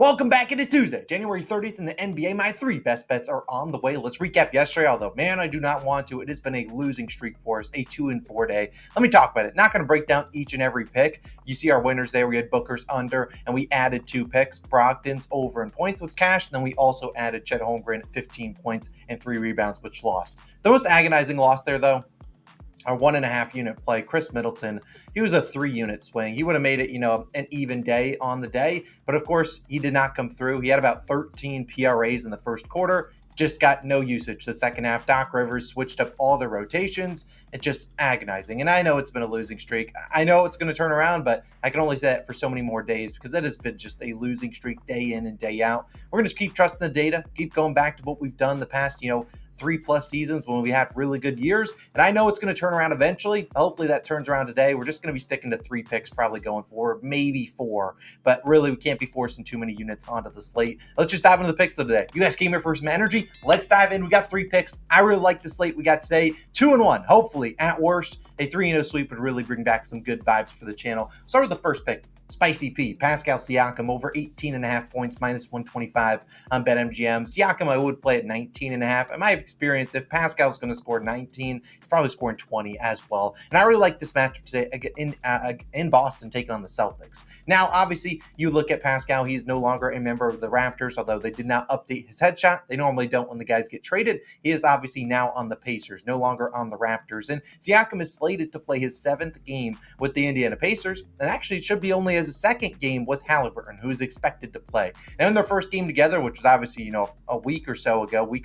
Welcome back. It is Tuesday, January 30th in the NBA. My three best bets are on the way. Let's recap yesterday, although, man, I do not want to. It has been a losing streak for us, a 2-4 day. Let me talk about it. Not going to break down each and every pick. You see our winners there. We had Booker's under, and we added 2 picks. Brogdon's over in points, which cashed. And then we also added Chet Holmgren at 15 points and 3 rebounds, which lost. The most agonizing loss there, though, our 1.5 unit play, Chris Middleton, he was a 3 unit swing. He would have made it, an even day on the day. But of course, he did not come through. He had about 13 PRAs in the first quarter. Just got no usage the second half. Doc Rivers switched up all the rotations. It's just agonizing. And I know it's been a losing streak. I know it's going to turn around, but I can only say that for so many more days because that has been just a losing streak day in and day out. We're going to keep trusting the data, keep going back to what we've done the past, 3+ seasons when we had really good years. And I know it's going to turn around eventually. Hopefully that turns around today. We're just going to be sticking to 3 picks probably going forward, maybe 4. But really, we can't be forcing too many units onto the slate. Let's just dive into the picks of the day. You guys came here for some energy. Let's dive in. We got 3 picks. I really like the slate we got today. 2-1. Hopefully, at worst, a 3-0 sweep would really bring back some good vibes for the channel. Start with the first pick. Spicy P, Pascal Siakam over 18.5 points, -125 on BetMGM. Siakam, I would play at 19.5. In my experience, if Pascal's going to score 19, he's probably scoring 20 as well. And I really like this matchup today in Boston taking on the Celtics. Now, obviously, you look at Pascal, he's no longer a member of the Raptors, although they did not update his headshot. They normally don't when the guys get traded. He is obviously now on the Pacers, no longer on the Raptors. And Siakam is slated to play his 7th game with the Indiana Pacers, and actually it should be only a 2nd game with Halliburton, who is expected to play. And in their first game together, which was obviously, a week or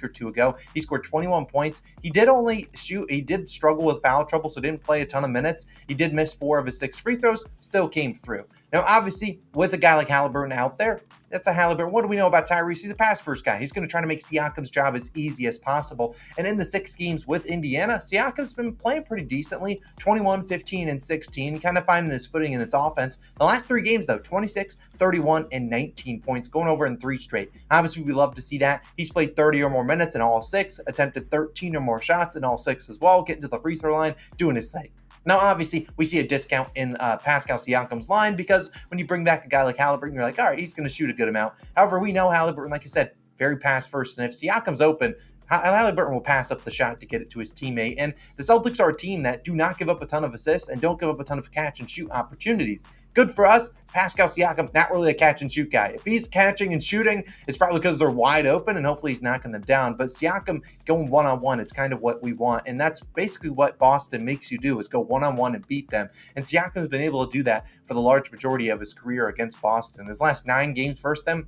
2 ago, he scored 21 points. He did struggle with foul trouble, so didn't play a ton of minutes. He did miss 4 of his 6 free throws, still came through. Now, obviously, with a guy like Halliburton out there, that's a Halliburton. What do we know about Tyrese? He's a pass-first guy. He's going to try to make Siakam's job as easy as possible. And in the 6 games with Indiana, Siakam's been playing pretty decently, 21, 15, and 16, kind of finding his footing in this offense. The last 3 games, though, 26, 31, and 19 points, going over in 3 straight. Obviously, we love to see that. He's played 30 or more minutes in all 6, attempted 13 or more shots in all 6 as well, getting to the free throw line, doing his thing. Now, obviously, we see a discount in Pascal Siakam's line because when you bring back a guy like Halliburton, you're like, all right, he's going to shoot a good amount. However, we know Halliburton, like I said, very pass first. And if Siakam's open, Halliburton will pass up the shot to get it to his teammate. And the Celtics are a team that do not give up a ton of assists and don't give up a ton of catch and shoot opportunities. Good for us. Pascal Siakam, not really a catch and shoot guy. If he's catching and shooting, it's probably because they're wide open and hopefully he's knocking them down. But Siakam going one-on-one is kind of what we want. And that's basically what Boston makes you do, is go one-on-one and beat them. And Siakam's been able to do that for the large majority of his career against Boston. His last 9 games versus them,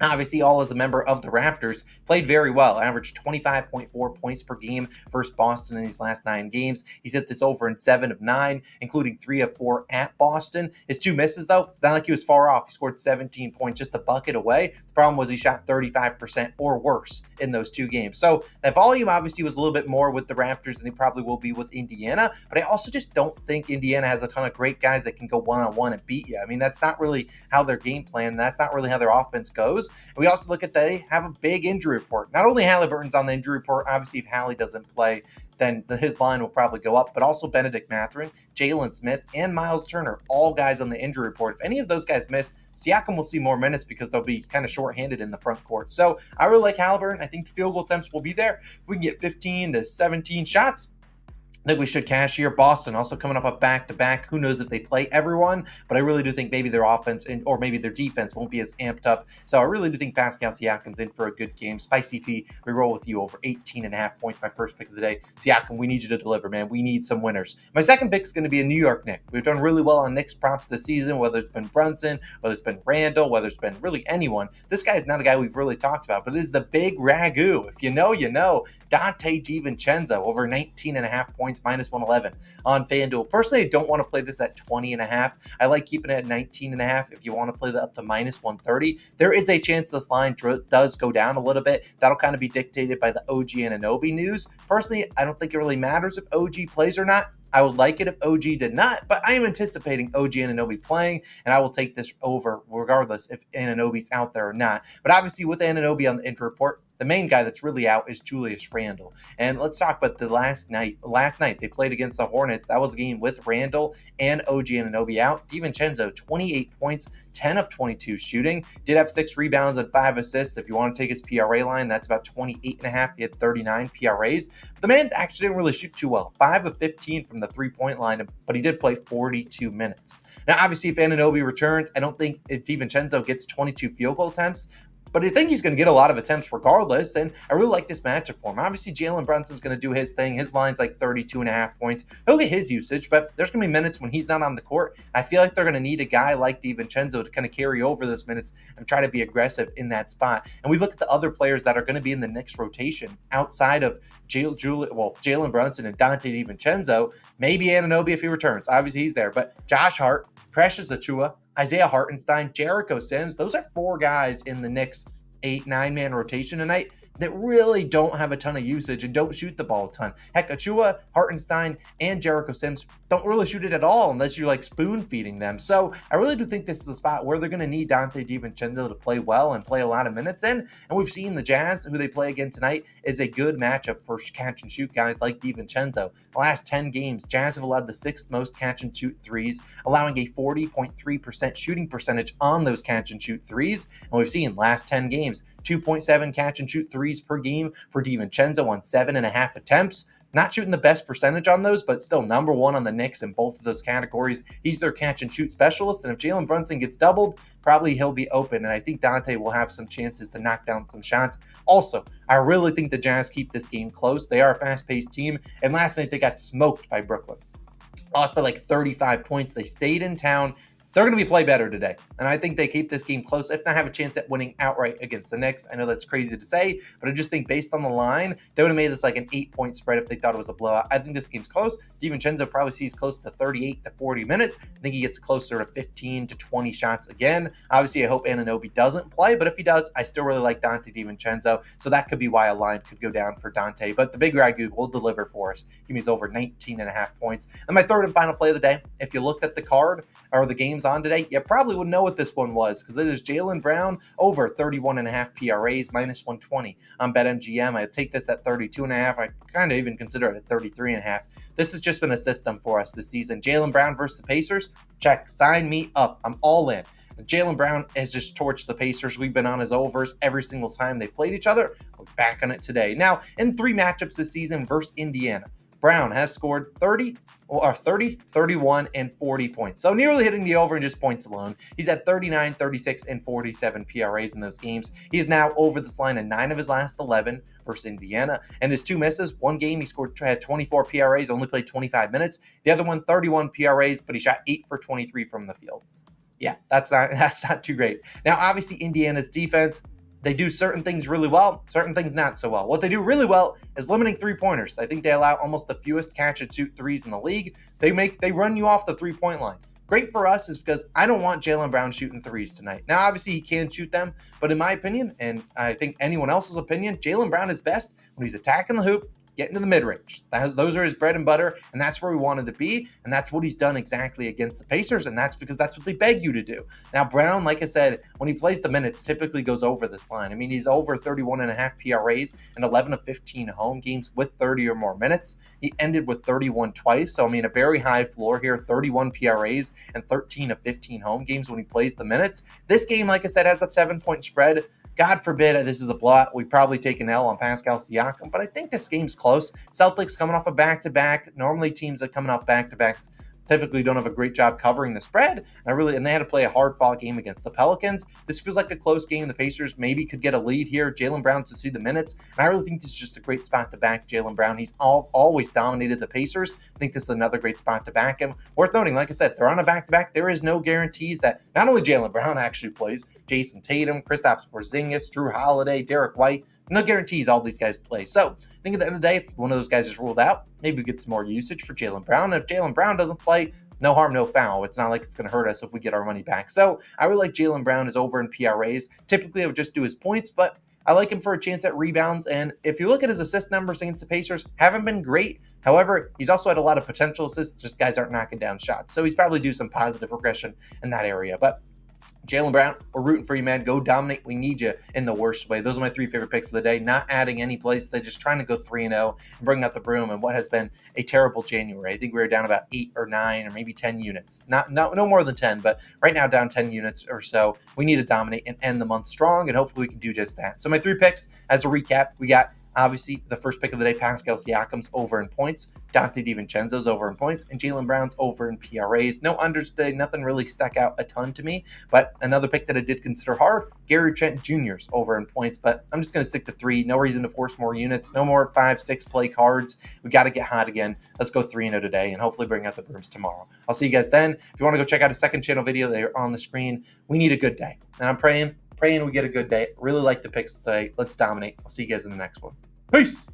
obviously all as a member of the Raptors, played very well. Averaged 25.4 points per game versus Boston in these last 9 games. He's hit this over in 7 of 9, including 3 of 4 at Boston. His 2 misses, though, it's not like he was far off. He scored 17 points, just a bucket away. The problem was he shot 35% or worse in those 2 games. So that volume obviously was a little bit more with the Raptors than he probably will be with Indiana. But I also just don't think Indiana has a ton of great guys that can go one-on-one and beat you. I mean, that's not really how their game plan, that's not really how their offense goes. And we also look at they have a big injury report. Not only Halliburton's on the injury report, obviously if Hallie doesn't play, then his line will probably go up, but also Benedict Mathurin, Jalen Smith, and Miles Turner, all guys on the injury report. If any of those guys miss, Siakam will see more minutes because they'll be kind of shorthanded in the front court. So I really like Halliburton. I think the field goal attempts will be there. If we can get 15 to 17 shots, I think we should cash here. Boston also coming up a back-to-back. Who knows if they play everyone, but I really do think maybe their offense or maybe their defense won't be as amped up. So I really do think Pascal Siakam's in for a good game. Spicy P, we roll with you over 18.5 points. My first pick of the day. Siakam, we need you to deliver, man. We need some winners. My second pick is going to be a New York Knick. We've done really well on Knicks props this season, whether it's been Brunson, whether it's been Randall, whether it's been really anyone. This guy is not a guy we've really talked about, but it is the big ragu. If you know, you know. Dante DiVincenzo over 19.5 points, -111 on FanDuel. Personally, I don't want to play this at 20.5. I like keeping it at 19.5. If you want to play that up to -130, there is a chance this line does go down a little bit. That'll kind of be dictated by the OG Anunoby news. Personally, I don't think it really matters if OG plays or not. I would like it if OG did not, but I am anticipating OG Anunoby playing, and I will take this over regardless if Anunoby's out there or not. But obviously with Anunoby on the injury report, The main guy that's really out is Julius Randle. And let's talk about the last night. Last night they played against the Hornets. That was a game with Randle and OG Anunoby out. DiVincenzo, 28 points, 10 of 22 shooting. Did have 6 rebounds and 5 assists. If you want to take his PRA line, that's about 28.5. He had 39 PRAs. But the man actually didn't really shoot too well. 5 of 15 from the three-point line, but he did play 42 minutes. Now, obviously, if Anunoby returns, I don't think if DiVincenzo gets 22 field goal attempts, but I think he's going to get a lot of attempts regardless, and I really like this matchup for him. Obviously, Jalen Brunson's going to do his thing. His line's like 32.5 points. He'll get his usage, but there's going to be minutes when he's not on the court. I feel like they're going to need a guy like DiVincenzo to kind of carry over those minutes and try to be aggressive in that spot. And we look at the other players that are going to be in the next rotation outside of Jalen Brunson and Donte DiVincenzo. Maybe Anunoby if he returns. Obviously, he's there. But Josh Hart, Precious Achiuwa, Isaiah Hartenstein, Jericho Sims, those are 4 guys in the Knicks 8-9-man rotation tonight that really don't have a ton of usage and don't shoot the ball a ton. Heck, Achiuwa, Hartenstein, and Jericho Sims don't really shoot it at all unless you're like spoon feeding them. So I really do think this is a spot where they're going to need Donte DiVincenzo to play well and play a lot of minutes in. And we've seen the Jazz, who they play again tonight, is a good matchup for catch and shoot guys like DiVincenzo. The last 10 games, Jazz have allowed the 6th most catch and shoot threes, allowing a 40.3% shooting percentage on those catch and shoot threes. And we've seen last 10 games, 2.7 catch and shoot threes per game for DiVincenzo on 7.5 attempts. Not shooting the best percentage on those, but still number 1 on the Knicks in both of those categories. He's their catch and shoot specialist, and if Jalen Brunson gets doubled, probably he'll be open, and I think Donte will have some chances to knock down some shots. Also, I really think the Jazz keep this game close. They are a fast-paced team, and last night they got smoked by Brooklyn. Lost by like 35 points. They stayed in town. They're going to be play better today, and I think they keep this game close, if not have a chance at winning outright against the Knicks. I know that's crazy to say, but I just think based on the line, they would have made this like an 8-point spread if they thought it was a blowout. I think this game's close. DiVincenzo probably sees close to 38 to 40 minutes. I think he gets closer to 15 to 20 shots again. Obviously, I hope Anunoby doesn't play, but if he does, I still really like Donte DiVincenzo, so that could be why a line could go down for Donte. But the big Ragu will deliver for us. Give me over 19.5 points. And my third and final play of the day, if you looked at the card or the games on today, you probably would know what this one was because it is Jaylen Brown over 31.5 PRAs, minus 120 on BetMGM. I take this at 32.5. I kind of even consider it at 33.5. This has just been a system for us this season. Jaylen Brown versus the Pacers, check. Sign me up. I'm all in. Jaylen Brown has just torched the Pacers. We've been on his overs every single time they played each other. We're back on it today. Now, in 3 matchups this season versus Indiana, Brown has scored 30, 31, and 40 points. So nearly hitting the over in just points alone. He's at 39, 36, and 47 PRAs in those games. He is now over this line in 9 of his last 11 versus Indiana. And his 2 misses, one game he had 24 PRAs, only played 25 minutes. The other one, 31 PRAs, but he shot 8 for 23 from the field. Yeah, that's not too great. Now, obviously, Indiana's defense, they do certain things really well, certain things not so well. What they do really well is limiting 3-pointers. I think they allow almost the fewest catch and shoot threes in the league. They run you off the 3-point line. Great for us is because I don't want Jaylen Brown shooting threes tonight. Now, obviously, he can shoot them, but in my opinion, and I think anyone else's opinion, Jaylen Brown is best when he's attacking the hoop, getting to the mid-range. Those are his bread and butter, and that's where we wanted to be, and that's what he's done exactly against the Pacers, and that's because that's what they beg you to do. Now, Brown, like I said, when he plays the minutes, typically goes over this line. I mean, he's over 31.5 PRAs in 11 of 15 home games with 30 or more minutes. He ended with 31 twice, so I mean, a very high floor here, 31 PRAs and 13 of 15 home games when he plays the minutes. This game, like I said, has a 7-point spread. God forbid this is a blowout. We probably take an L on Pascal Siakam, but I think this game's close. Celtics coming off a back-to-back. Normally teams that coming off back-to-backs typically don't have a great job covering the spread. And they had to play a hard-fought game against the Pelicans. This feels like a close game. The Pacers maybe could get a lead here. Jaylen Brown to see the minutes. And I really think this is just a great spot to back Jaylen Brown. He's always dominated the Pacers. I think this is another great spot to back him. Worth noting, like I said, they're on a back-to-back. There is no guarantees that not only Jaylen Brown actually plays, Jason Tatum, Kristaps Porzingis, Drew Holiday, Derek White. No guarantees all these guys play. So I think at the end of the day, if one of those guys is ruled out, maybe we get some more usage for Jaylen Brown. And if Jaylen Brown doesn't play, no harm, no foul. It's not like it's going to hurt us if we get our money back. So I really like Jaylen Brown is over in PRAs. Typically, I would just do his points, but I like him for a chance at rebounds. And if you look at his assist numbers against the Pacers, haven't been great. However, he's also had a lot of potential assists. Just guys aren't knocking down shots. So he's probably due some positive regression in that area. But Jaylen Brown, we're rooting for you, man. Go dominate. We need you in the worst way. Those are my 3 favorite picks of the day. Not adding any place. They're just trying to go 3-0 and bring out the broom in what has been a terrible January. I think we were down about 8 or 9 or maybe 10 units. No more than 10, but right now down 10 units or so. We need to dominate and end the month strong, and hopefully we can do just that. So my 3 picks, as a recap, we got obviously the first pick of the day, Pascal Siakam's over in points, Dante DiVincenzo's over in points, and Jaylen Brown's over in PRAs. No unders today, nothing really stuck out a ton to me, but another pick that I did consider hard, Gary Trent Jr.'s over in points, but I'm just going to stick to 3. No reason to force more units, no more 5-6 play cards. We got to get hot again. Let's go 3-0 today and hopefully bring out the brooms tomorrow. I'll see you guys then. If you want to go check out a second channel video, they're on the screen. We need a good day, and I'm praying we get a good day. Really like the picks today. Let's dominate. I'll see you guys in the next one. Peace.